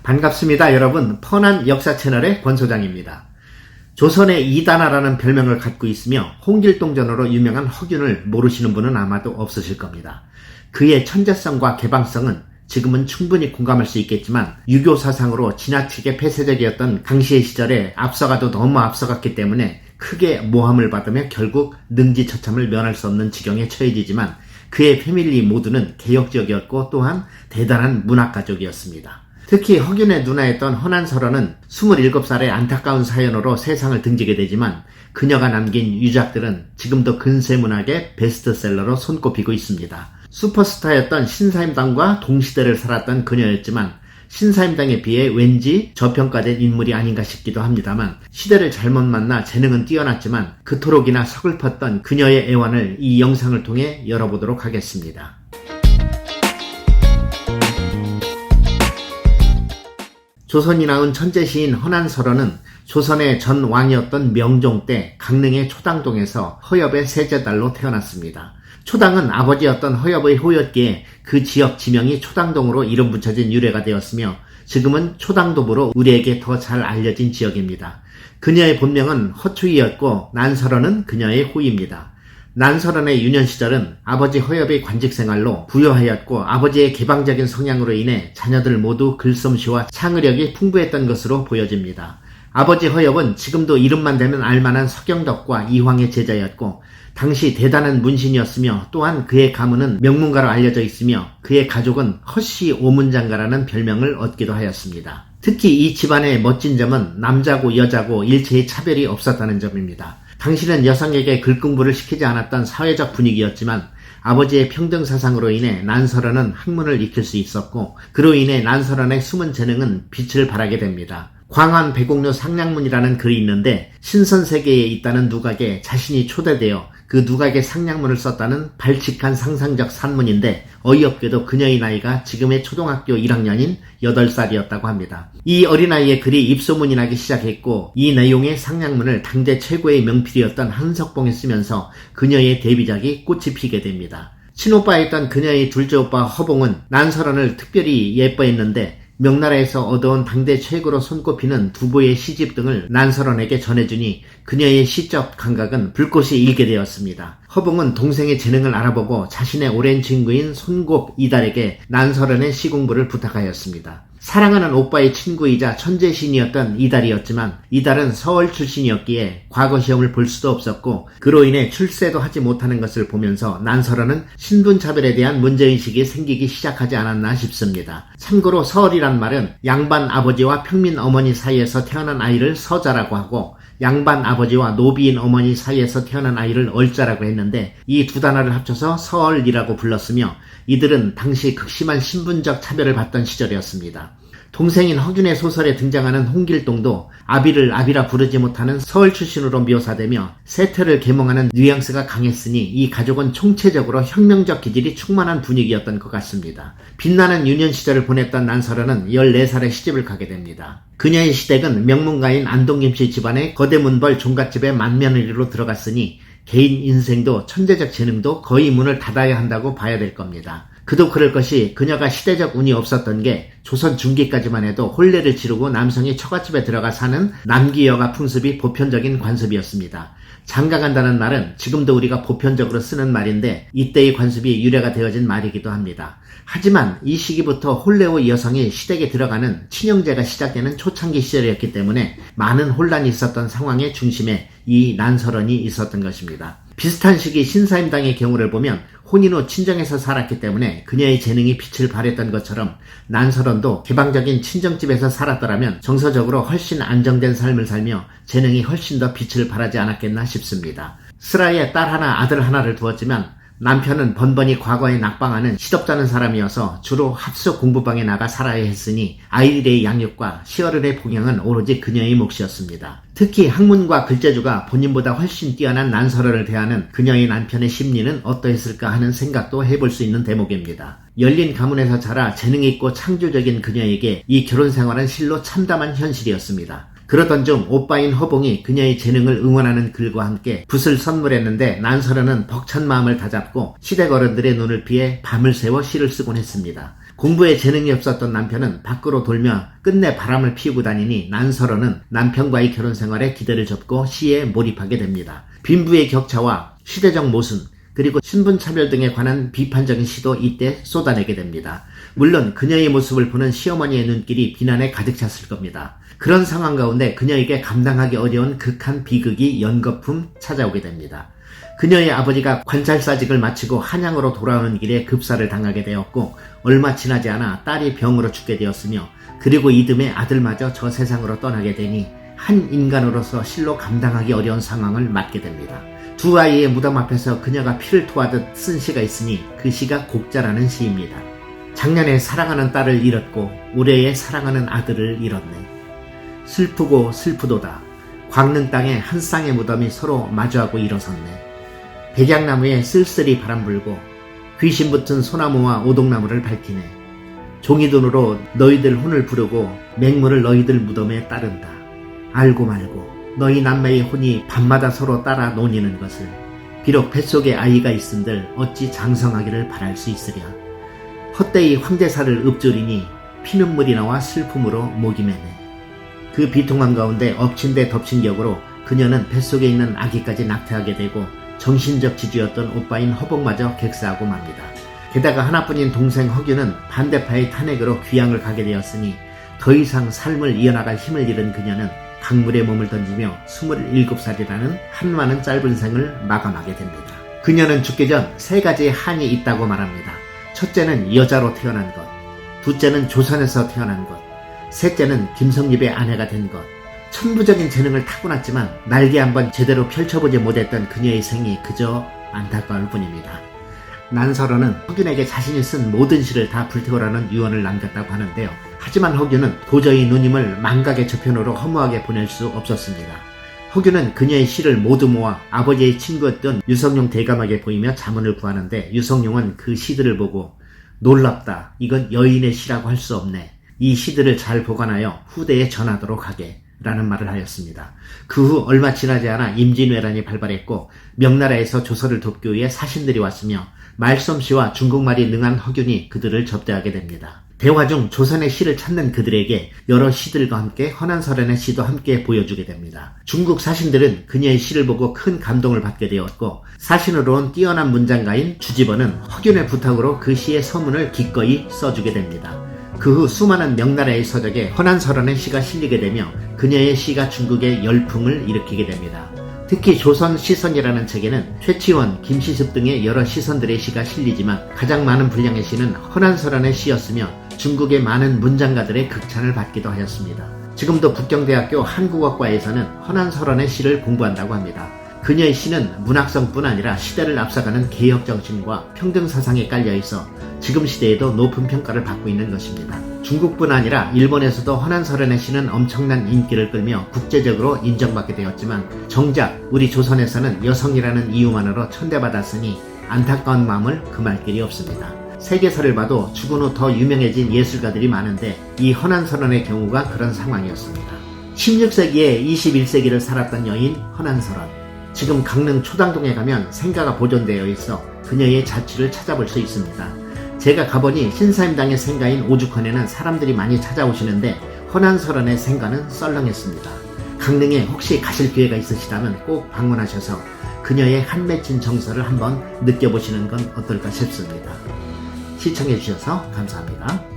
반갑습니다, 여러분. 펀한 역사 채널의 권소장입니다. 조선의 이단아라는 별명을 갖고 있으며 홍길동전으로 유명한 허균을 모르시는 분은 아마도 없으실 겁니다. 그의 천재성과 개방성은 지금은 충분히 공감할 수 있겠지만 유교 사상으로 지나치게 폐쇄적이었던 강시의 시절에 앞서가도 너무 앞서갔기 때문에 크게 모함을 받으며 결국 능지처참을 면할 수 없는 지경에 처해지지만 그의 패밀리 모두는 개혁적이었고 또한 대단한 문학가족이었습니다. 특히 허균의 누나였던 허난설원은 27살의 안타까운 사연으로 세상을 등지게 되지만 그녀가 남긴 유작들은 지금도 근세문학의 베스트셀러로 손꼽히고 있습니다. 슈퍼스타였던 신사임당과 동시대를 살았던 그녀였지만 신사임당에 비해 왠지 저평가된 인물이 아닌가 싶기도 합니다만 시대를 잘못 만나 재능은 뛰어났지만 그토록이나 서글펐던 그녀의 애환을 이 영상을 통해 열어보도록 하겠습니다. 조선이 낳은 천재시인 허난설원은 조선의 전 왕이었던 명종 때 강릉의 초당동에서 허엽의 셋째 딸로 태어났습니다. 초당은 아버지였던 허엽의 호였기에 그 지역 지명이 초당동으로 이름 붙여진 유래가 되었으며 지금은 초당도부로 우리에게 더 잘 알려진 지역입니다. 그녀의 본명은 허추이였고 난설원은 그녀의 호입니다. 난설원의 유년 시절은 아버지 허엽의 관직 생활로 부유하였고 아버지의 개방적인 성향으로 인해 자녀들 모두 글솜씨와 창의력이 풍부했던 것으로 보여집니다. 아버지 허엽은 지금도 이름만 대면 알만한 서경덕과 이황의 제자였고 당시 대단한 문신이었으며 또한 그의 가문은 명문가로 알려져 있으며 그의 가족은 허씨 오문장가라는 별명을 얻기도 하였습니다. 특히 이 집안의 멋진 점은 남자고 여자고 일체의 차별이 없었다는 점입니다. 당시는 여성에게 글공부를 시키지 않았던 사회적 분위기였지만 아버지의 평등사상으로 인해 난설원은 학문을 익힐 수 있었고 그로 인해 난설원의 숨은 재능은 빛을 발하게 됩니다. 광환 백옥류 상량문이라는 글이 있는데 신선세계에 있다는 누각에 자신이 초대되어 그 누각의 상량문을 썼다는 발칙한 상상적 산문인데 어이없게도 그녀의 나이가 지금의 초등학교 1학년인 8살이었다고 합니다. 이 어린아이의 글이 입소문이 나기 시작했고 이 내용의 상량문을 당대 최고의 명필이었던 한석봉이 쓰면서 그녀의 데뷔작이 꽃이 피게 됩니다. 친오빠였던 그녀의 둘째 오빠 허봉은 난설원을 특별히 예뻐했는데 명나라에서 얻어온 당대 최고로 손꼽히는 두보의 시집 등을 난설원에게 전해주니 그녀의 시적 감각은 불꽃이 일게 되었습니다. 허봉은 동생의 재능을 알아보고 자신의 오랜 친구인 손곡 이달에게 난설원의 시공부를 부탁하였습니다. 사랑하는 오빠의 친구이자 천재신이었던 이달이었지만 이달은 서울 출신이었기에 과거 시험을 볼 수도 없었고 그로 인해 출세도 하지 못하는 것을 보면서 난설원은 신분차별에 대한 문제의식이 생기기 시작하지 않았나 싶습니다. 참고로 서얼이란 말은 양반 아버지와 평민 어머니 사이에서 태어난 아이를 서자라고 하고 양반 아버지와 노비인 어머니 사이에서 태어난 아이를 얼자라고 했는데 이 두 단어를 합쳐서 서얼이라고 불렀으며 이들은 당시 극심한 신분적 차별을 받던 시절이었습니다. 동생인 허균의 소설에 등장하는 홍길동도 아비를 아비라 부르지 못하는 서울 출신으로 묘사되며 세태를 계몽하는 뉘앙스가 강했으니 이 가족은 총체적으로 혁명적 기질이 충만한 분위기였던 것 같습니다. 빛나는 유년 시절을 보냈던 난설원은 14살에 시집을 가게 됩니다. 그녀의 시댁은 명문가인 안동김씨 집안의 거대문벌 종갓집에 맏며느리로 들어갔으니 개인 인생도 천재적 재능도 거의 문을 닫아야 한다고 봐야 될 겁니다. 그도 그럴 것이 그녀가 시대적 운이 없었던 게 조선 중기까지만 해도 혼례를 치르고 남성이 처갓집에 들어가 사는 남기여가 풍습이 보편적인 관습이었습니다. 장가간다는 말은 지금도 우리가 보편적으로 쓰는 말인데 이때의 관습이 유래가 되어진 말이기도 합니다. 하지만 이 시기부터 혼례 후 여성이 시댁에 들어가는 친형제가 시작되는 초창기 시절이었기 때문에 많은 혼란이 있었던 상황의 중심에 이 난설원이 있었던 것입니다. 비슷한 시기 신사임당의 경우를 보면 혼인 후 친정에서 살았기 때문에 그녀의 재능이 빛을 발했던 것처럼 난설원도 개방적인 친정집에서 살았더라면 정서적으로 훨씬 안정된 삶을 살며 재능이 훨씬 더 빛을 발하지 않았겠나 싶습니다. 슬하에 딸 하나 아들 하나를 두었지만 남편은 번번이 과거에 낙방하는 시덥잖은 사람이어서 주로 합숙 공부방에 나가 살아야 했으니 아이들의 양육과 시어른의 봉양은 오로지 그녀의 몫이었습니다. 특히 학문과 글재주가 본인보다 훨씬 뛰어난 난설원을 대하는 그녀의 남편의 심리는 어떠했을까 하는 생각도 해볼 수 있는 대목입니다. 열린 가문에서 자라 재능있고 창조적인 그녀에게 이 결혼 생활은 실로 참담한 현실이었습니다. 그러던 중 오빠인 허봉이 그녀의 재능을 응원하는 글과 함께 붓을 선물했는데 난설원은 벅찬 마음을 다잡고 시댁 어른들의 눈을 피해 밤을 새워 시를 쓰곤 했습니다. 공부에 재능이 없었던 남편은 밖으로 돌며 끝내 바람을 피우고 다니니 난설어는 남편과의 결혼 생활에 기대를 접고 시에 몰입하게 됩니다. 빈부의 격차와 시대적 모순, 그리고 신분차별 등에 관한 비판적인 시도 이때 쏟아내게 됩니다. 물론 그녀의 모습을 보는 시어머니의 눈길이 비난에 가득 찼을 겁니다. 그런 상황 가운데 그녀에게 감당하기 어려운 극한 비극이 연거품 찾아오게 됩니다. 그녀의 아버지가 관찰사직을 마치고 한양으로 돌아오는 길에 급사를 당하게 되었고 얼마 지나지 않아 딸이 병으로 죽게 되었으며 그리고 이듬해 아들마저 저 세상으로 떠나게 되니 한 인간으로서 실로 감당하기 어려운 상황을 맞게 됩니다. 두 아이의 무덤 앞에서 그녀가 피를 토하듯 쓴 시가 있으니 그 시가 곡자라는 시입니다. 작년에 사랑하는 딸을 잃었고 올해에 사랑하는 아들을 잃었네. 슬프고 슬프도다. 광릉 땅에 한 쌍의 무덤이 서로 마주하고 일어섰네. 백양나무에 쓸쓸히 바람 불고 귀신 붙은 소나무와 오동나무를 밝히네. 종이돈으로 너희들 혼을 부르고 맹물을 너희들 무덤에 따른다. 알고 말고 너희 남매의 혼이 밤마다 서로 따라 논이는 것을 비록 뱃속에 아이가 있은들 어찌 장성하기를 바랄 수 있으랴. 헛되이 황제사를 읊조리니 피눈물이 나와 슬픔으로 목이 매네. 그 비통함 가운데 엎친 데 덮친 격으로 그녀는 뱃속에 있는 아기까지 낙태하게 되고 정신적 지주였던 오빠인 허복마저 객사하고 맙니다. 게다가 하나뿐인 동생 허규는 반대파의 탄핵으로 귀양을 가게 되었으니 더 이상 삶을 이어나갈 힘을 잃은 그녀는 강물에 몸을 던지며 27살이라는 한많은 짧은 생을 마감하게 됩니다. 그녀는 죽기 전 3가지의 한이 있다고 말합니다. 첫째는 여자로 태어난 것, 둘째는 조선에서 태어난 것, 셋째는 김성립의 아내가 된 것. 천부적인 재능을 타고났지만 날개 한번 제대로 펼쳐보지 못했던 그녀의 생이 그저 안타까울 뿐입니다. 난설어는 허균에게 자신이 쓴 모든 시를 다 불태우라는 유언을 남겼다고 하는데요. 하지만 허균은 도저히 누님을 망각의 저편으로 허무하게 보낼 수 없었습니다. 허균은 그녀의 시를 모두 모아 아버지의 친구였던 유성룡 대감에게 보이며 자문을 구하는데 유성룡은 그 시들을 보고 놀랍다. 이건 여인의 시라고 할 수 없네. 이 시들을 잘 보관하여 후대에 전하도록 하게. 라는 말을 하였습니다. 그 후 얼마 지나지 않아 임진왜란이 발발했고 명나라에서 조선을 돕기 위해 사신들이 왔으며 말솜씨와 중국말이 능한 허균이 그들을 접대하게 됩니다. 대화 중 조선의 시를 찾는 그들에게 여러 시들과 함께 허난설현의 시도 함께 보여주게 됩니다. 중국 사신들은 그녀의 시를 보고 큰 감동을 받게 되었고 사신으로 온 뛰어난 문장가인 주지번은 허균의 부탁으로 그 시의 서문을 기꺼이 써주게 됩니다. 그 후 수많은 명나라의 서적에 허난설현의 시가 실리게 되며 그녀의 시가 중국의 열풍을 일으키게 됩니다. 특히 조선시선이라는 책에는 최치원, 김시습 등의 여러 시선들의 시가 실리지만 가장 많은 분량의 시는 허난설현의 시였으며 중국의 많은 문장가들의 극찬을 받기도 하였습니다. 지금도 북경대학교 한국어과에서는 허난설현의 시를 공부한다고 합니다. 그녀의 시는 문학성뿐 아니라 시대를 앞서가는 개혁정신과 평등사상에 깔려있어 지금 시대에도 높은 평가를 받고 있는 것입니다. 중국뿐 아니라 일본에서도 허난설현의 시는 엄청난 인기를 끌며 국제적으로 인정받게 되었지만 정작 우리 조선에서는 여성이라는 이유만으로 천대받았으니 안타까운 마음을 금할 길이 없습니다. 세계사를 봐도 죽은 후 더 유명해진 예술가들이 많은데 이 허난설현의 경우가 그런 상황이었습니다. 16세기에 21세기를 살았던 여인 허난설현. 지금 강릉 초당동에 가면 생가가 보존되어 있어 그녀의 자취를 찾아볼 수 있습니다. 제가 가보니 신사임당의 생가인 오죽헌에는 사람들이 많이 찾아오시는데 허난설현의 생가는 썰렁했습니다. 강릉에 혹시 가실 기회가 있으시다면 꼭 방문하셔서 그녀의 한 맺힌 정서를 한번 느껴보시는 건 어떨까 싶습니다. 시청해주셔서 감사합니다.